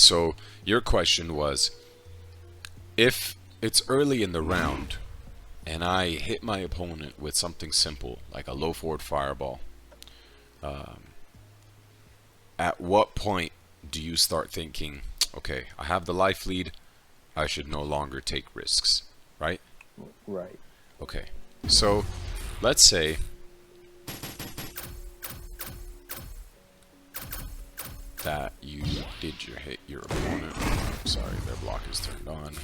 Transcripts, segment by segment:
so your question was, if it's early in the round and I hit my opponent with something simple like a low forward fireball, at what point do you start thinking, okay, I have the life lead, I should no longer take risks, right? Right. Okay, so let's say that you did hit your opponent. Sorry, their block is turned on.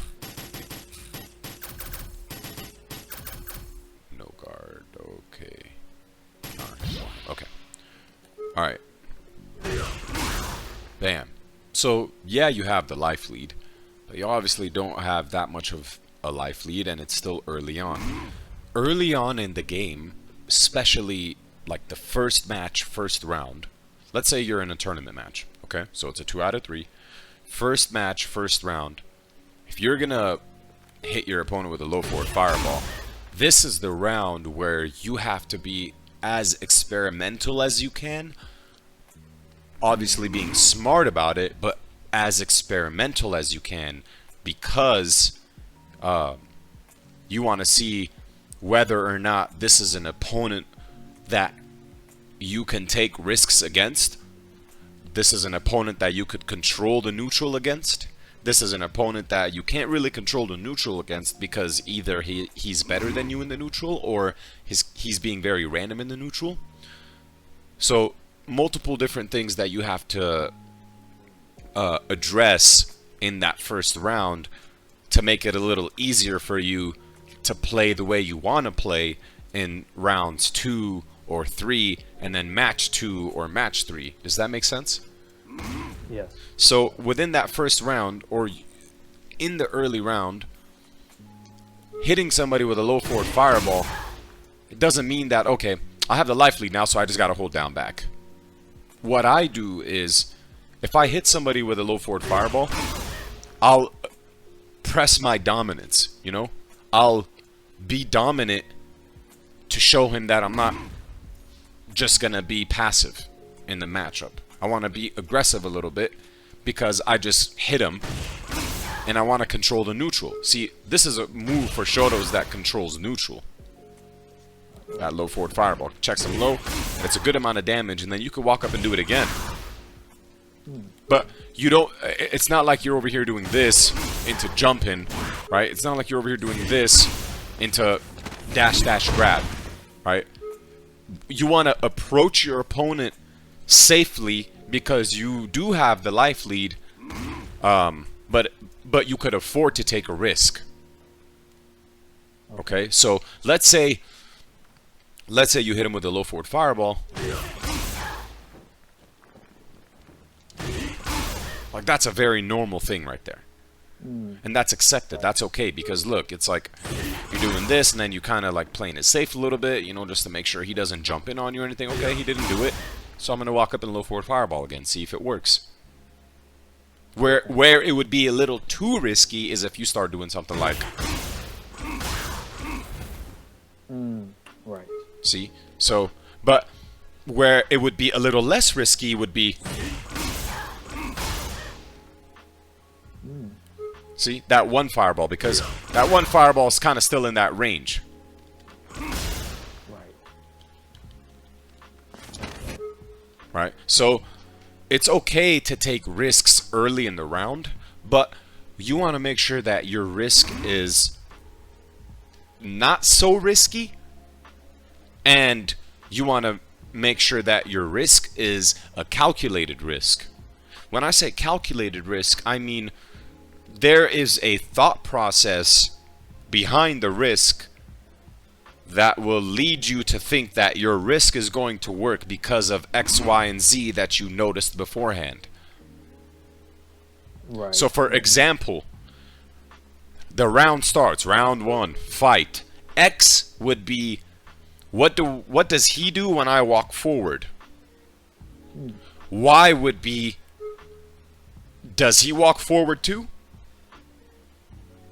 No guard. Okay. Okay. All right. Bam. So yeah, you have the life lead, but you obviously don't have that much of a life lead, and it's still early on. Early on in the game, especially like the first match, first round. Let's say you're in a tournament match, okay? So it's a 2 out of 3. First match, first round. If you're gonna hit your opponent with a low forward fireball, this is the round where you have to be as experimental as you can. Obviously being smart about it, but as experimental as you can, because you want to see whether or not this is an opponent that you can take risks against. This is an opponent that you could control the neutral against. This is an opponent that you can't really control the neutral against because either he's better than you in the neutral, or he's being very random in the neutral. So multiple different things that you have to address in that first round to make it a little easier for you to play the way you want to play in rounds 2 or 3, and then match 2 or match 3. Does that make sense? Yes. So within that first round, or in the early round, hitting somebody with a low forward fireball, it doesn't mean that, okay, I have the life lead now, so I just got to hold down back. What I do is, if I hit somebody with a low forward fireball, I'll press my dominance, you know? I'll be dominant to show him that I'm not just gonna be passive in the matchup. I want to be aggressive a little bit because I just hit him and I want to control the neutral. See, this is a move for Shotos that controls neutral. That low forward fireball checks him low, and it's a good amount of damage, and then you can walk up and do it again. But you don't, it's not like you're over here doing this into jumping, right? It's not like you're over here doing this into dash dash grab, right? You want to approach your opponent safely because you do have the life lead, but you could afford to take a risk. Okay, so let's say you hit him with a low forward fireball. Like, that's a very normal thing right there. And that's accepted. That's okay, because look, it's like you're doing this and then you kind of like playing it safe a little bit, you know, just to make sure he doesn't jump in on you or anything. Okay, he didn't do it, so I'm going to walk up and low forward fireball again, see if it works. Where it would be a little too risky is if you start doing something like... Right. See? So, but where it would be a little less risky would be... See? That one fireball, because that one fireball is kind of still in that range. Right. Right? So, it's okay to take risks early in the round, but you want to make sure that your risk is not so risky, and you want to make sure that your risk is a calculated risk. When I say calculated risk, I mean there is a thought process behind the risk that will lead you to think that your risk is going to work because of X, Y, and Z that you noticed beforehand. Right. So for example, the round starts, round 1, fight. X would be, what does he do when I walk forward? Y would be, does he walk forward too?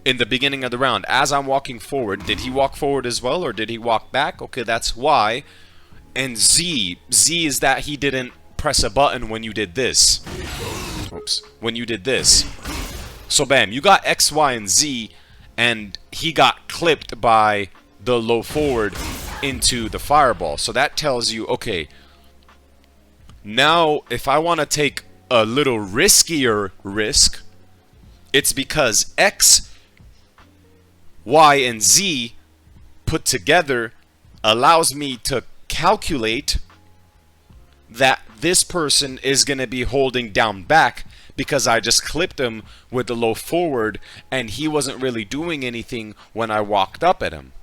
In the beginning of the round, as I'm walking forward, did he walk forward as well, or did he walk back? Okay, that's Y. And Z is that he didn't press a button when you did this. oops, when you did this. So bam, you got X, Y, and Z, and he got clipped by the low forward into the fireball. So that tells you, okay, now if I want to take a little riskier risk, it's because X, Y, and Z put together allows me to calculate that this person is going to be holding down back because I just clipped him with the low forward and he wasn't really doing anything when I walked up at him.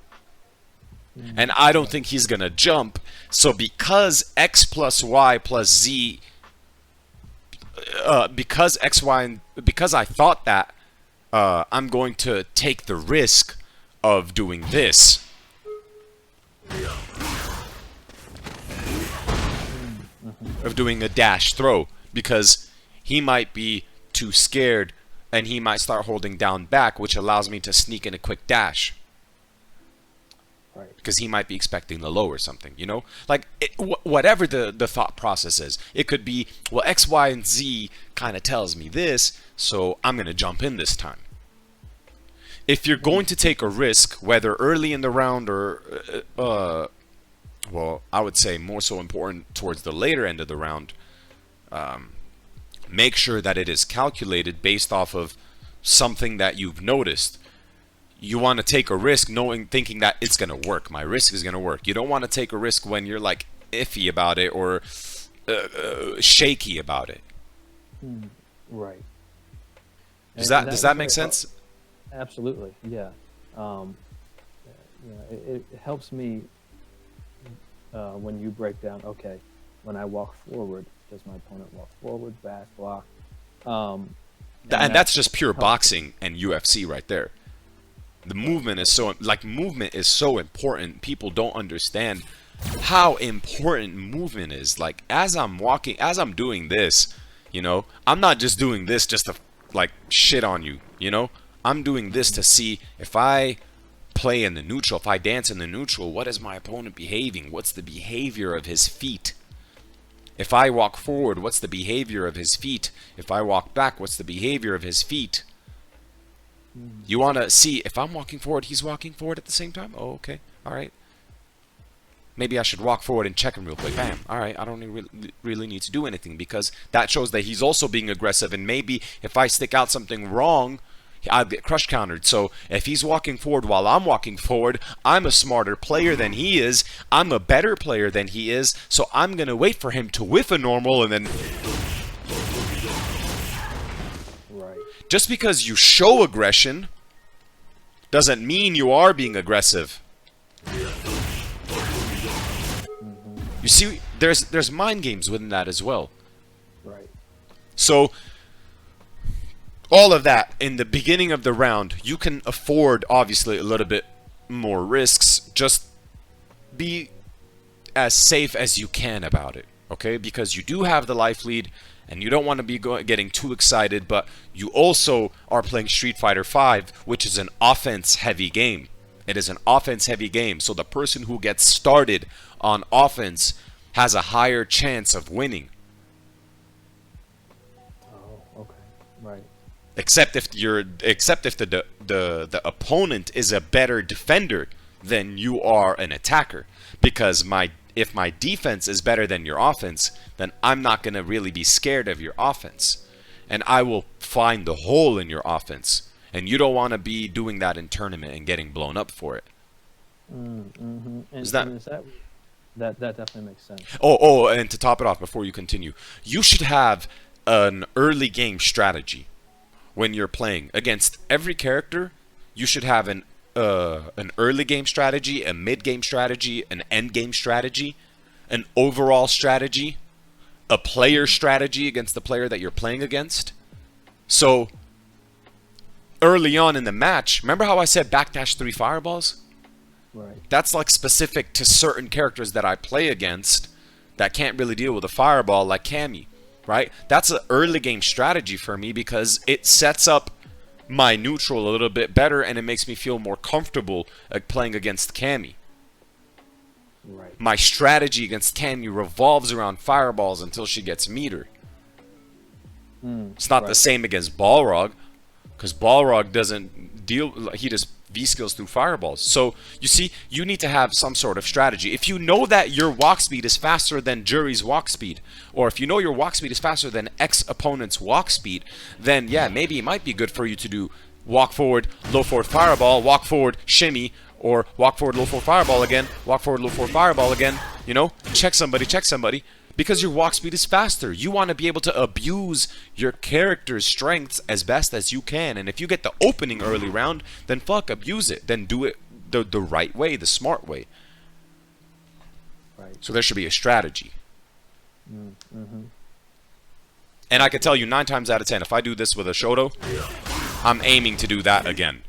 And I don't think he's going to jump. So because X plus Y plus Z, because X, Y, and because I thought that, I'm going to take the risk of doing this. Of doing a dash throw, because he might be too scared and he might start holding down back, which allows me to sneak in a quick dash. Right. Because he might be expecting the low or something, you know? Like, whatever the thought process is. It could be, well, X, Y, and Z kind of tells me this, so I'm going to jump in this time. If you're going to take a risk, whether early in the round or, well, I would say more so important towards the later end of the round, make sure that it is calculated based off of something that you've noticed. You want to take a risk thinking that it's going to work. My risk is going to work. You don't want to take a risk when you're like iffy about it or shaky about it. Right. Does that make sense? Absolutely, yeah. It helps me when you break down, okay, when I walk forward, does my opponent walk forward, back, block? And that's just pure boxing and UFC right there. The movement is so important. People don't understand how important movement is. Like, as I'm walking, as I'm doing this, you know, I'm not just doing this just to like shit on you, you know? I'm doing this to see if I play in the neutral, if I dance in the neutral, what is my opponent behaving? What's the behavior of his feet? If I walk forward, what's the behavior of his feet? If I walk back, what's the behavior of his feet? You want to see if I'm walking forward, he's walking forward at the same time? Oh, okay. All right. Maybe I should walk forward and check him real quick. Bam. All right. I don't really need to do anything, because that shows that he's also being aggressive. And maybe if I stick out something wrong, I'll get crush countered. So if he's walking forward while I'm walking forward, I'm a smarter player than he is. I'm a better player than he is. So I'm going to wait for him to whiff a normal and then... Right. Just because you show aggression doesn't mean you are being aggressive. You see, there's mind games within that as well. Right. So all of that in the beginning of the round, you can afford obviously a little bit more risks. Just be as safe as you can about it, okay? Because you do have the life lead, and you don't want to be getting too excited, but you also are playing Street Fighter V, which is an offense-heavy game. It is an offense-heavy game, so the person who gets started on offense has a higher chance of winning. Oh, okay. Right. Except if the opponent is a better defender than you are an attacker. Because if my defense is better than your offense, then I'm not going to really be scared of your offense. And I will find the hole in your offense. And you don't want to be doing that in tournament and getting blown up for it. Mm-hmm. That definitely makes sense. Oh, and to top it off, before you continue, you should have an early game strategy. When you're playing against every character, you should have an early game strategy, a mid game strategy, an end game strategy, an overall strategy, a player strategy against the player that you're playing against. So early on in the match, remember how I said backdash 3 fireballs? Right. That's like specific to certain characters that I play against that can't really deal with a fireball, like Cammy. Right? That's an early game strategy for me, because it sets up my neutral a little bit better and it makes me feel more comfortable playing against Cammy. Right. My strategy against Cammy revolves around fireballs until she gets meter. It's not the Right. same against Balrog, because Balrog doesn't deal. He just V skills through fireballs. So you see, you need to have some sort of strategy. If you know that your walk speed is faster than Jury's walk speed, or if you know your walk speed is faster than X opponent's walk speed, then yeah, maybe it might be good for you to do walk forward, low forward fireball, walk forward, shimmy, or walk forward, low forward fireball again, walk forward, low forward fireball again. You know, check somebody. Because your walk speed is faster. You want to be able to abuse your character's strengths as best as you can. And if you get the opening early round, then fuck, abuse it. Then do it the right way, the smart way. Right. So there should be a strategy. Mm-hmm. And I can tell you 9 times out of 10, if I do this with a Shoto, I'm aiming to do that again.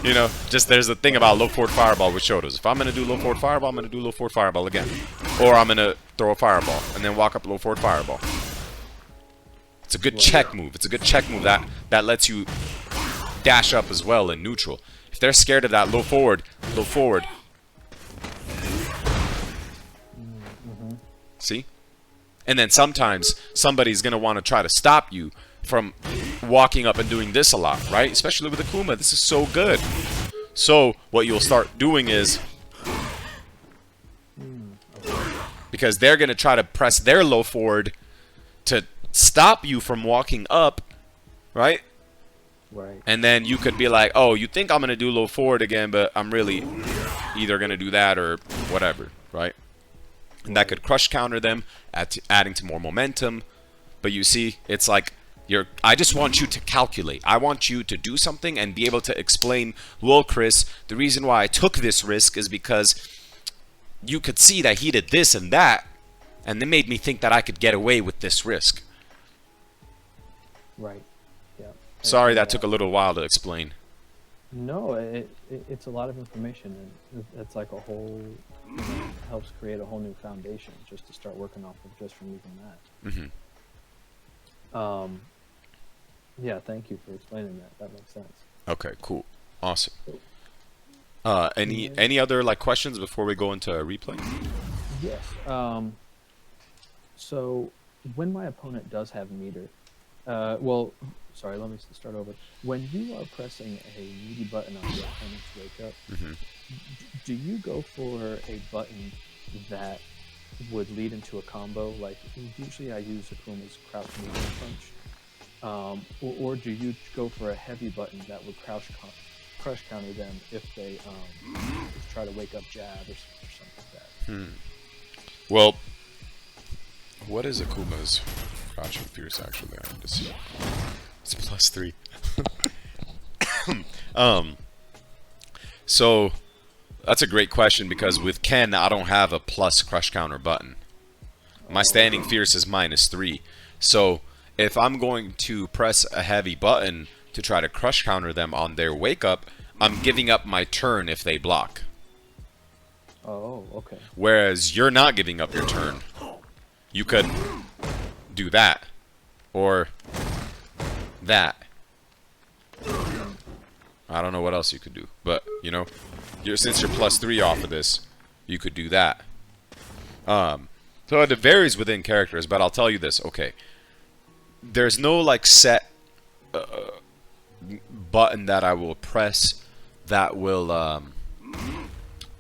You know, just there's a thing about low forward fireball with Shotos. If I'm going to do low forward fireball, I'm going to do low forward fireball again. Or I'm going to throw a fireball and then walk up low forward fireball. It's a good check move. It's a good check move that lets you dash up as well in neutral. If they're scared of that low forward. See? And then sometimes somebody's going to want to try to stop you from walking up and doing this a lot, right? Especially with Akuma, this is so good. So what you'll start doing is, because they're going to try to press their low forward to stop you from walking up, right? Right. And then you could be like, oh, you think I'm going to do low forward again, but I'm really either going to do that or whatever, right? And that could crush counter them, adding to more momentum. But you see, it's like, I just want you to calculate. I want you to do something and be able to explain, well, Chris, the reason why I took this risk is because you could see that he did this and that, and it made me think that I could get away with this risk. Right. Yeah. Sorry that took a little while to explain. No, it's a lot of information, and it's like a whole, helps create a whole new foundation just to start working off of just from even that. Yeah, thank you for explaining that. That makes sense. Okay, cool. Awesome. Any other like questions before we go into a replay? Yes. So when my opponent does have meter, well, sorry, let me start over. When you are pressing a meaty button on your opponent's wake up, do you go for a button that would lead into a combo? Like usually I use Akuma's crouch medium punch. Or do you go for a heavy button that would crush counter them if they just try to wake up jab or something like that? Well, what is Akuma's crouching fierce actually? I need to see. It's +3. So that's a great question because with Ken I don't have a plus crush counter button. My standing fierce is -3. So if I'm going to press a heavy button to try to crush counter them on their wake up, I'm giving up my turn if they block. Oh, okay. Whereas you're not giving up your turn. You could do that. Or that. I don't know what else you could do. But, you know, since you're +3 off of this, you could do that. So it varies within characters, but I'll tell you this. Okay. There's no like set button that I will press that will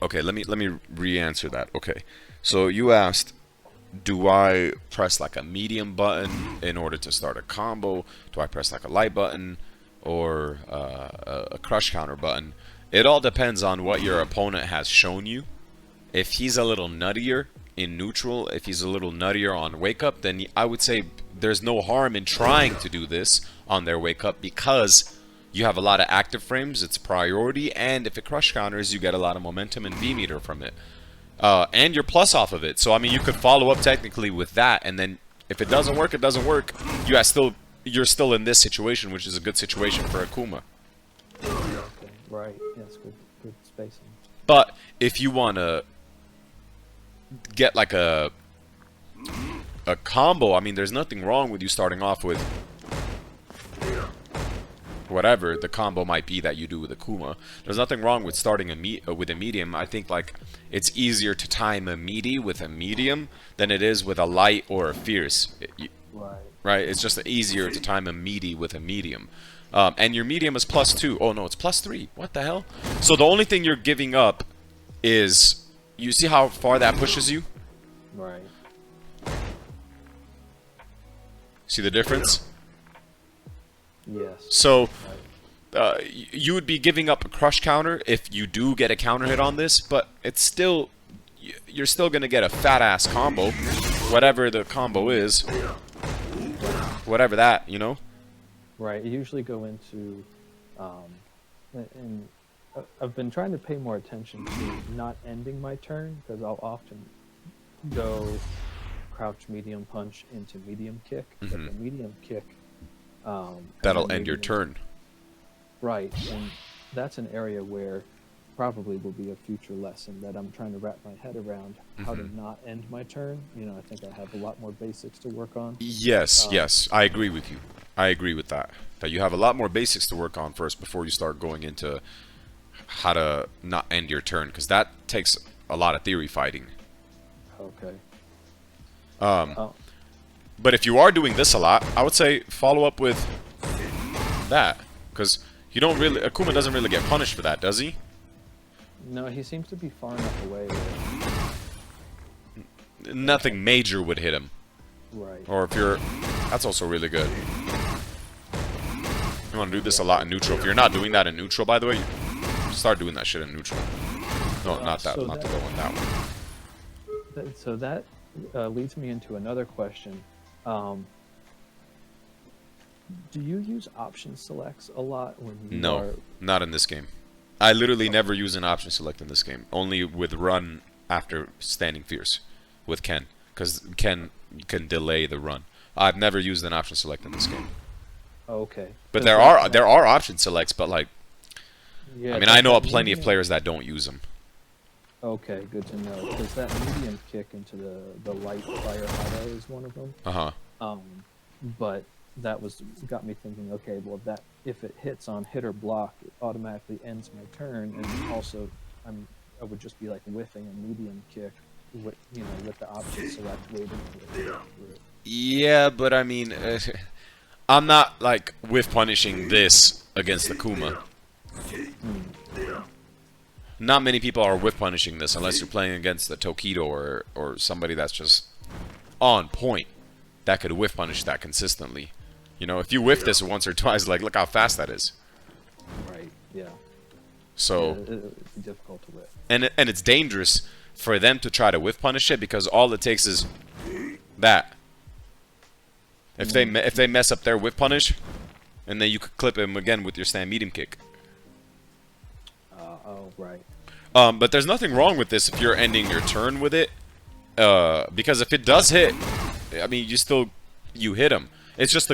okay, let me re-answer that. Okay, so you asked, do I press like a medium button in order to start a combo? Do I press like a light button or a crush counter button? It all depends on what your opponent has shown you. If he's a little nuttier in neutral, if he's a little nuttier on wake up, then I would say there's no harm in trying to do this on their wake up because you have a lot of active frames, it's priority, and if it crush counters, you get a lot of momentum and V meter from it. And you're plus off of it. So I mean, you could follow up technically with that, and then if it doesn't work, it doesn't work. You're still in this situation, which is a good situation for Akuma. Okay, right. Yes, good spacing. But if you want to get like a combo, I mean, there's nothing wrong with you starting off with whatever the combo might be that you do with Akuma. There's nothing wrong with starting with a medium. I think like it's easier to time a meaty with a medium than it is with a light or a fierce. Right. right? It's just easier to time a meaty with a medium. And your medium is +2. Oh no, it's +3. What the hell? So the only thing you're giving up is, you see how far that pushes you? Right. See the difference? Yes. So you would be giving up a crush counter if you do get a counter hit on this, but it's still, you're still gonna get a fat ass combo, whatever the combo is, whatever that, you know. Right. You usually go into, and I've been trying to pay more attention to not ending my turn, because I'll often go crouch medium punch into medium kick. But the medium kick, That'll end your turn. Right, and that's an area where probably will be a future lesson that I'm trying to wrap my head around, how to not end my turn. You know, I think I have a lot more basics to work on. Yes, yes, I agree with you. I agree with that. That you have a lot more basics to work on first before you start going into how to not end your turn, because that takes a lot of theory fighting. Okay. But if you are doing this a lot, I would say follow up with that, because you don't really, Akuma doesn't really get punished for that, does he? No, he seems to be far enough away. Nothing major would hit him. Right. Or if you're, that's also really good. You want to do this a lot in neutral. If you're not doing that in neutral, by the way, start doing that shit in neutral. No, not that, not to go on that one. So that leads me into another question. Do you use option selects a lot when you No, are... not in this game. I literally never use an option select in this game. Only with run after standing fierce with Ken, because Ken can delay the run. I've never used an option select in this game. Okay. But there are option selects, but like, Yeah, I mean, I know of plenty of players that don't use them. Okay, good to know. Because that medium kick into the light fire auto is one of them. But that got me thinking. Okay, well, that if it hits on hit or block, it automatically ends my turn, and also I would just be like whiffing a medium kick, with with the option select waiting for it to go through. Yeah, but I mean, I'm not like whiff punishing this against the Kuma. Not many people are whiff punishing this unless you're playing against the Tokido or somebody that's just on point that could whiff punish that consistently. You know, if you whiff this once or twice, like, look how fast that is. Right. Yeah. So it'd be difficult to whiff. And it's dangerous for them to try to whiff punish it, because all it takes is that. If they mess up their whiff punish, and then you could clip him again with your stand medium kick. Oh, right. But there's nothing wrong with this if you're ending your turn with it, because if it does hit, I mean, you hit him. It's just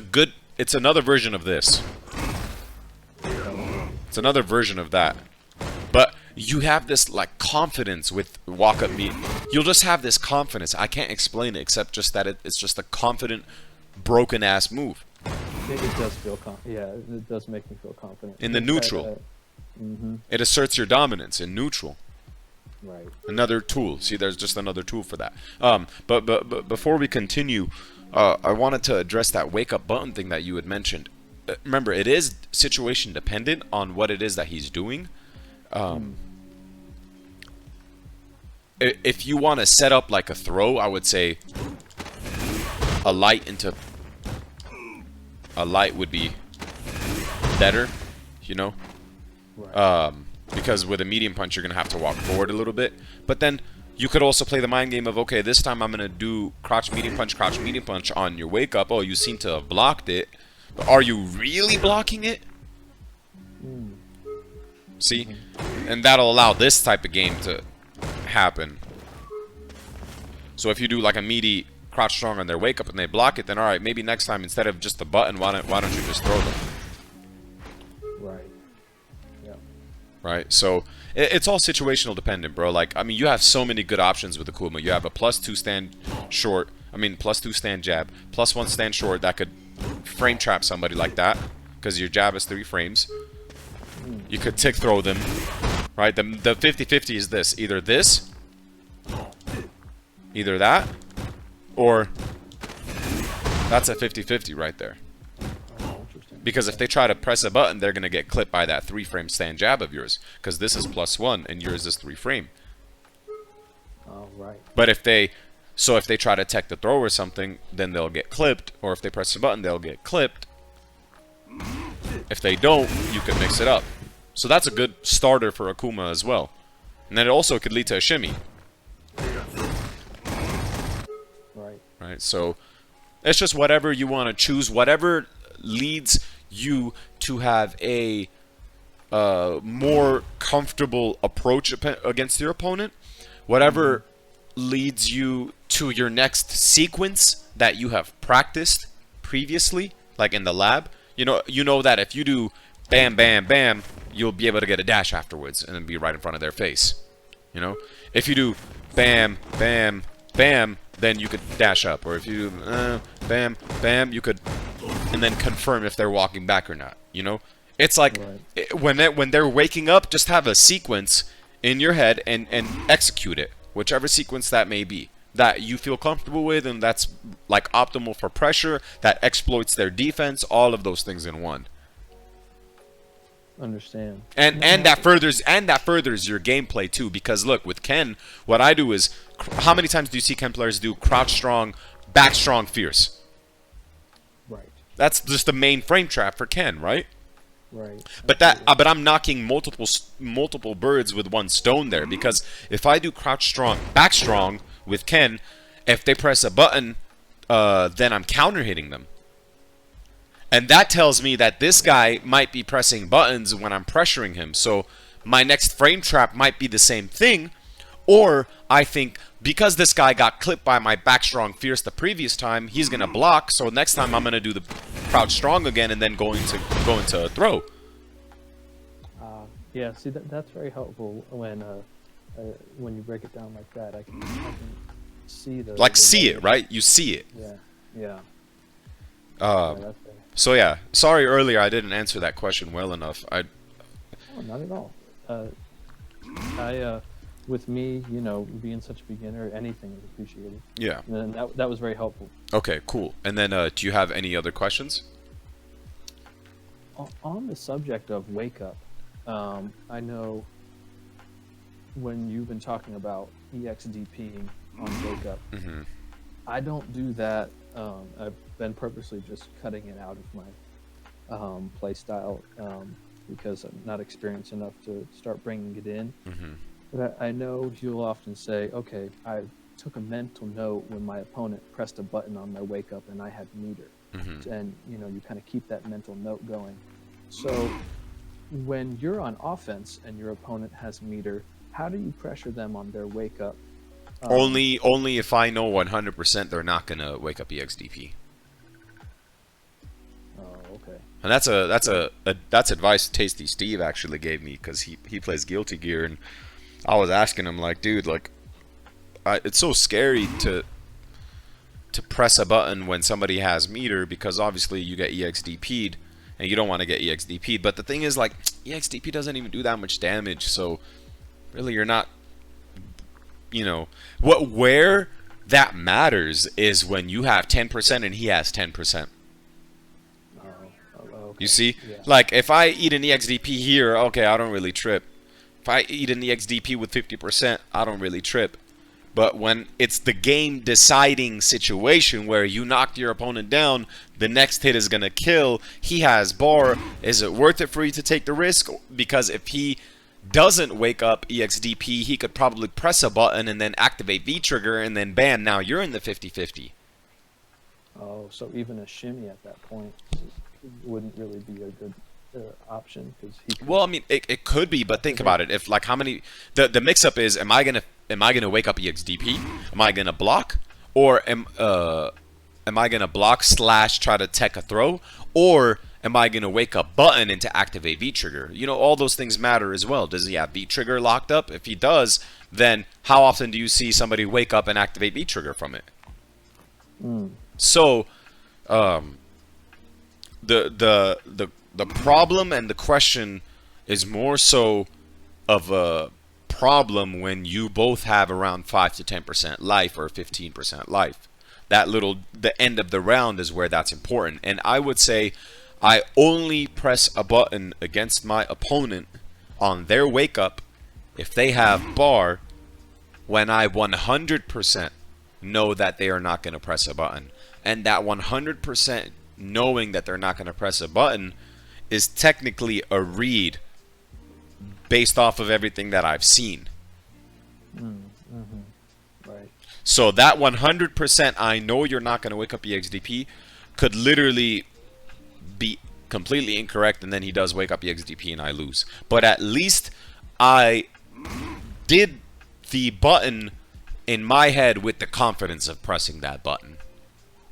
it's another version of this. It's another version of that. But you have this like confidence with Wakeup meat. You'll just have this confidence. I can't explain it except just that it's just a confident, broken ass move. It does feel it does make me feel confident. In the neutral. It asserts your dominance in neutral. Right. Another tool. See, there's just another tool for that. But before we continue, I wanted to address that wake up button thing that you had mentioned. Remember, it is situation dependent on what it is that he's doing. If you want to set up like a throw, I would say a light would be better, you know. Right. Because with a medium punch, you're going to have to walk forward a little bit. But then you could also play the mind game of, okay, this time I'm going to do crouch medium punch on your wake up. Oh, you seem to have blocked it. But are you really blocking it? See? And that'll allow this type of game to happen. So if you do like a meaty crouch strong on their wake up and they block it, then alright, maybe next time instead of just the button, why don't you just throw them? Right. Yeah. Right? So it's all situational dependent, bro. Like, I mean, you have so many good options with the Akuma. You have a +2 stand short, +2 stand jab, +1 stand short that could frame trap somebody like that, because your jab is 3 frames. You could tick throw them, right? The 50-50 is this. Either that, or That's a 50-50 right there. Oh, interesting. Because if they try to press a button, they're going to get clipped by that 3-frame stand jab of yours. Because this is +1 and yours is 3-frame. Oh, right. But if they try to tech the throw or something, then they'll get clipped. Or if they press the button, they'll get clipped. If they don't, you can mix it up. So that's a good starter for Akuma as well. And then it also could lead to a shimmy. Right. Right, so it's just whatever you want to choose, whatever leads you to have a more comfortable approach against your opponent, whatever leads you to your next sequence that you have practiced previously, like in the lab. You know that if you do bam, bam, bam, you'll be able to get a dash afterwards and then be right in front of their face. You know, if you do bam, bam, bam, then you could dash up, or if you do bam, bam, you could, and then confirm if they're walking back or not. You know, it's like when they're waking up, just have a sequence in your head and execute it, whichever sequence that may be that you feel comfortable with, and that's like optimal for pressure, that exploits their defense, all of those things in one. Understand. And that furthers your gameplay too, because look, with Ken, what I do is, how many times do you see Ken players do crouch strong, back strong, fierce? Right. That's just the main frame trap for Ken, right? Right. But but I'm knocking multiple birds with one stone there, because if I do crouch strong, back strong with Ken, if they press a button, then I'm counter hitting them. And that tells me that this guy might be pressing buttons when I'm pressuring him. So my next frame trap might be the same thing. Or I think because this guy got clipped by my back strong fierce the previous time, he's going to block. So next time I'm going to do the crouch strong again and then go into a throw. Yeah, see, that's very helpful when you break it down like that. I can see the... Like, see it, right? You see it. Yeah, yeah. That's fair. So yeah, sorry earlier I didn't answer that question well enough. Oh, not at all. With me, you know, being such a beginner, anything is appreciated. Yeah. And that was very helpful. Okay, cool. And then, do you have any other questions? On the subject of Wake Up, I know when you've been talking about EXDPing on Wake Up, I don't do that. I've been purposely just cutting it out of my play style because I'm not experienced enough to start bringing it in. But I know you'll often say, okay, I took a mental note when my opponent pressed a button on my Wake Up and I had meter. And, you know, you kind of keep that mental note going. So when you're on offense and your opponent has meter, how do you pressure them on their Wake Up? Only if I know 100% they're not gonna wake up EXDP. Oh, okay. And that's advice Tasty Steve actually gave me, because he plays Guilty Gear, and I was asking him, like, dude, like, it's so scary to press a button when somebody has meter, because obviously you get EXDP'd and you don't want to get EXDP'd. But the thing is, like, EXDP doesn't even do that much damage, so really you're not, you know, where that matters is when you have 10% and he has 10%. Okay. You see? Yeah. Like, if I eat an EXDP here, okay, I don't really trip. If I eat an EXDP with 50%, I don't really trip. But when it's the game deciding situation where you knocked your opponent down, the next hit is going to kill, he has bar, is it worth it for you to take the risk? Because if he doesn't wake up EXDP, he could probably press a button and then activate V-trigger, and then bam, now you're in the 50-50. Oh, so even a shimmy at that point wouldn't really be a good option, because he could... Well, I mean, it could be, but think about it. If, like, how many the mix-up is, am I gonna wake up EXDP? Am I gonna block, or am I gonna block / try to tech a throw, or am I gonna wake up button and to activate V-trigger? You know, all those things matter as well. Does he have V-trigger locked up? If he does, then how often do you see somebody wake up and activate V-trigger from it? So, the problem and the question is more so of a problem when you both have around 5 to 10% life or 15% life. the end of the round is where that's important. And I would say I only press a button against my opponent on their wake up if they have bar when I 100% know that they are not going to press a button. And that 100% knowing that they're not going to press a button is technically a read based off of everything that I've seen. Right. So that 100% I know you're not going to wake up EXDP could literally be completely incorrect, and then he does wake up EXDP and I lose. But at least I did the button in my head with the confidence of pressing that button.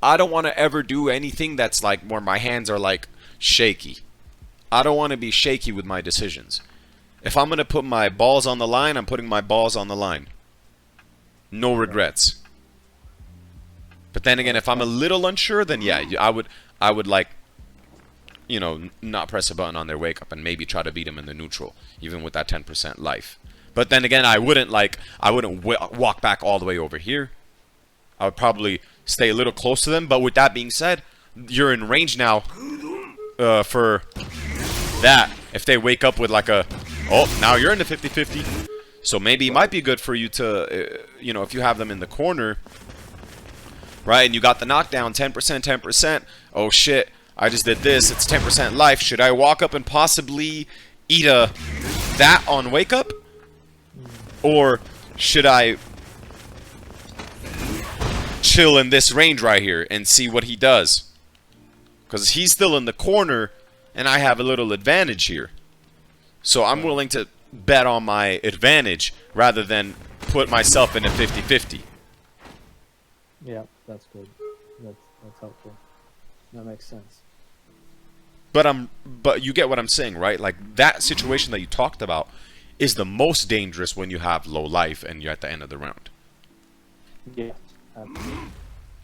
I don't want to ever do anything that's like where my hands are like shaky. I don't want to be shaky with my decisions. If I'm going to put my balls on the line, I'm putting my balls on the line. No regrets. But then again, if I'm a little unsure, then yeah, I would like, you know, not press a button on their wake up and maybe try to beat them in the neutral, even with that 10% life. But then again, I wouldn't walk back all the way over here. I would probably stay a little close to them. But with that being said, you're in range now for that. If they wake up with like a, oh, now you're in the 50-50. So maybe it might be good for you to, you know, if you have them in the corner, right, and you got the knockdown, 10%, 10%. Oh shit, I just did this. It's 10% life. Should I walk up and possibly eat that on wake up? Or should I chill in this range right here and see what he does? Because he's still in the corner and I have a little advantage here. So I'm willing to bet on my advantage rather than put myself in a 50-50. Yeah, that's good. That's helpful. That makes sense. But you get what I'm saying, right? Like that situation that you talked about is the most dangerous when you have low life and you're at the end of the round. Yeah, absolutely.